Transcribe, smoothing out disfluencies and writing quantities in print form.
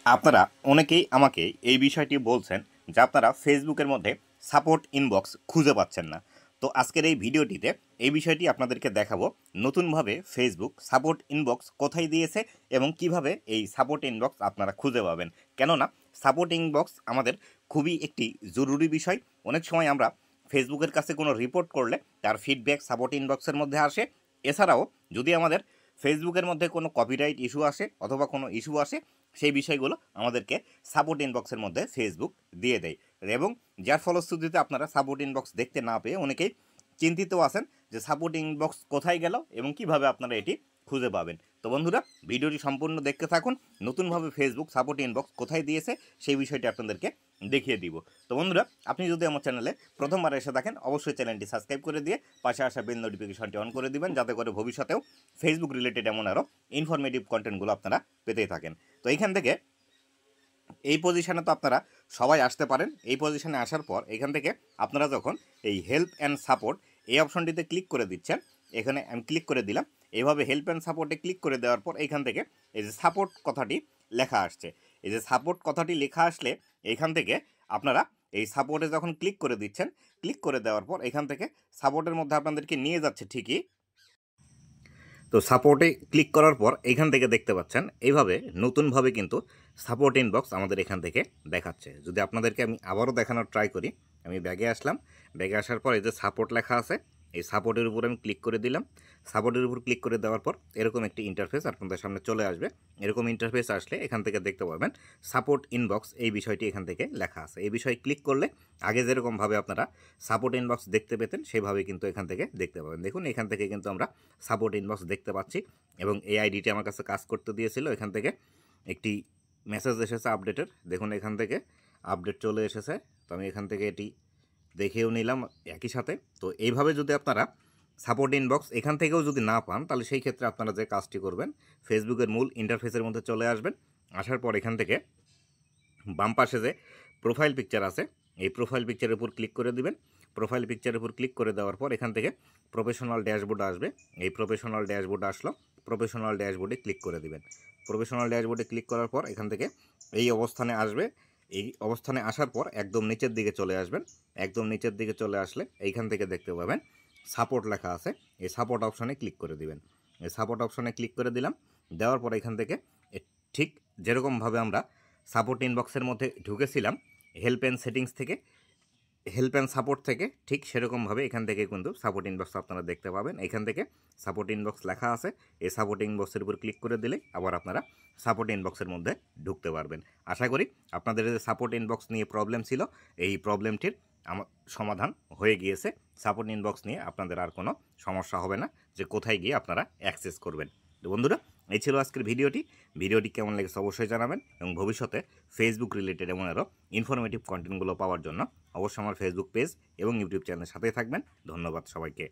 আপনারা অনেকেই আমাকে এই বিষয়টি বলছেন যে আপনারা ফেসবুকের মধ্যে সাপোর্ট ইনবক্স খুঁজে পাচ্ছেন না। তো আজকের এই ভিডিওটিতে এই বিষয়টি আপনাদেরকে দেখাবো, নতুনভাবে ফেসবুক সাপোর্ট ইনবক্স কোথায় দিয়েছে এবং কিভাবে এই সাপোর্ট ইনবক্স আপনারা খুঁজে পাবেন। কেননা সাপোর্ট ইনবক্স আমাদের খুবই একটি জরুরি বিষয়। অনেক সময় আমরা ফেসবুকের কাছে কোনো রিপোর্ট করলে তার ফিডব্যাক সাপোর্ট ইনবক্সের মধ্যে আসে। এছাড়াও যদি আমাদের ফেসবুকের মধ্যে কোনো কপিরাইট ইস্যু আসে অথবা কোনো ইস্যু আসে, সেই বিষয়গুলো আমাদেরকে সাপোর্ট ইনবক্সের মধ্যে ফেসবুক দিয়ে দেয়। এবং যার ফলশ্রুতিতে আপনারা সাপোর্ট ইনবক্স দেখতে না পেয়ে অনেকেই চিন্তিত আছেন যে সাপোর্ট ইনবক্স কোথায় গেল এবং কিভাবে আপনারা এটি খুঁজে পাবেন। তো বন্ধুরা, ভিডিওটি সম্পূর্ণ দেখতে থাকুন। নতুনভাবে ফেসবুক সাপোর্ট ইনবক্স কোথায় দিয়েছে সেই বিষয়টি আপনাদেরকে দেখিয়ে দিব। তো বন্ধুরা, আপনি যদি আমার চ্যানেলে প্রথমবার এসে থাকেন, অবশ্যই চ্যানেলটি সাবস্ক্রাইব করে দিয়ে পাশে আসা বেল নোটিফিকেশনটি অন করে দিবেন, যাতে করে ভবিষ্যতেও ফেসবুক রিলেটেড এমন আরও ইনফরমেটিভ কন্টেন্টগুলো আপনারা পেতেই থাকেন। তো এইখান থেকে এই পজিশানে তো আপনারা সবাই আসতে পারেন। এই পজিশানে আসার পর এখান থেকে আপনারা যখন এই হেল্প অ্যান্ড সাপোর্ট এই অপশনটিতে ক্লিক করে দিচ্ছেন, এখানে আমি ক্লিক করে দিলাম। এইভাবে হেল্প অ্যান্ড সাপোর্টে ক্লিক করে দেওয়ার পর এখান থেকে এই যে সাপোর্ট কথাটি লেখা আসছে, এই যে সাপোর্ট কথাটি লেখা আসলে এখান থেকে আপনারা এই সাপোর্টে যখন ক্লিক করে দিচ্ছেন, ক্লিক করে দেওয়ার পর এখান থেকে সাপোর্টের মধ্যে আপনাদেরকে নিয়ে যাচ্ছে ঠিকই। তো সাপোর্টে ক্লিক করার পর এখান থেকে দেখতে পাচ্ছেন এইভাবে নতুনভাবে কিন্তু সাপোর্ট ইনবক্স আমাদের এখান থেকে দেখাচ্ছে। যদি আপনাদেরকে আমি আবারও দেখানোর ট্রাই করি, আমি ব্যাগে আসলাম। ব্যাগে আসার পর এই যে সাপোর্ট লেখা আছে, এই সাপোর্টের উপর আমি ক্লিক করে দিলাম। সাপোর্টের উপর ক্লিক করে দেওয়ার পর এরকম একটি ইন্টারফেস আপনাদের সামনে চলে আসবে। এরকম ইন্টারফেস আসলে এখান থেকে দেখতে পাবেন সাপোর্ট ইনবক্স এই বিষয়টি এখান থেকে লেখা আছে। এই বিষয়ে ক্লিক করলে আগে যেরকমভাবে আপনারা সাপোর্ট ইনবক্স দেখতে পেতেন সেভাবে কিন্তু এখান থেকে দেখতে পাবেন। দেখুন, এখান থেকে কিন্তু আমরা সাপোর্ট ইনবক্স দেখতে পাচ্ছি এবং এই আইডিটি আমার কাছে কাজ করতে দিয়েছিল। এখান থেকে একটি মেসেজ এসেছে আপডেটের, দেখুন এখান থেকে আপডেট চলে এসেছে। তো আমি এখান থেকে এটি দেখেও নিলাম একই সাথে। তো এইভাবে যদি আপনারা সাপোর্ট ইনবক্স এখান থেকেও যদি না পান, তাহলে সেই ক্ষেত্রে আপনারা যে কাজটি করবেন, ফেসবুকের মূল ইন্টারফেসের মধ্যে চলে আসবেন। আসার পর এখান থেকে বাম পাশে যে প্রোফাইল পিকচার আছে, এই প্রোফাইল পিকচারের উপর ক্লিক করে দিবেন। প্রোফাইল পিকচারের উপর ক্লিক করে দেওয়ার পর এখান থেকে প্রফেশনাল ড্যাশবোর্ড আসবে। এই প্রফেশনাল ড্যাশবোর্ড আসলো, প্রফেশনাল ড্যাশবোর্ডে ক্লিক করে দিবেন। প্রফেশনাল ড্যাশবোর্ডে ক্লিক করার পর এখান থেকে এই অবস্থানে আসবে। এই অবস্থানে আসার পর একদম নিচের দিকে চলে আসবেন। একদম নিচের দিকে চলে আসলে এইখান থেকে দেখতে পাবেন সাপোর্ট লেখা আছে, এই সাপোর্ট অপশনে ক্লিক করে দিবেন। এই সাপোর্ট অপশনে ক্লিক করে দিলাম। দেওয়ার পর এখান থেকে ঠিক যেরকমভাবে আমরা সাপোর্ট ইনবক্সের মধ্যে ঢুকেছিলাম হেল্প অ্যান্ড সেটিংস থেকে, হেল্প অ্যান্ড সাপোর্ট থেকে, ঠিক সেরকমভাবে এখান থেকে কিন্তু সাপোর্ট ইনবক্স আপনারা দেখতে পাবেন। এখান থেকে সাপোর্ট ইনবক্স লেখা আছে, এই সাপোর্ট ইনবক্সের উপর ক্লিক করে দিলে আবার আপনারা সাপোর্ট ইনবক্সের মধ্যে ঢুকতে পারবেন। আশা করি আপনাদের যে সাপোর্ট ইনবক্স নিয়ে প্রবলেম ছিল, এই প্রবলেমটির সমাধান হয়ে গিয়েছে। সাপোর্ট ইনবক্স নিয়ে আপনাদের আর কোনো সমস্যা হবে না যে কোথায় গিয়ে আপনারা অ্যাক্সেস করবেন। তো বন্ধুরা, এই ছিল আজকের ভিডিওটি কেমন লেগেছে অবশ্যই জানাবেন এবং ভবিষ্যতে ফেসবুক রিলেটেড এমন আরও ইনফরমেটিভ কন্টেন্টগুলো পাওয়ার জন্য অবশ্যই আমার ফেসবুক পেজ এবং ইউটিউব চ্যানেলের সাথেই থাকবেন। ধন্যবাদ সবাইকে।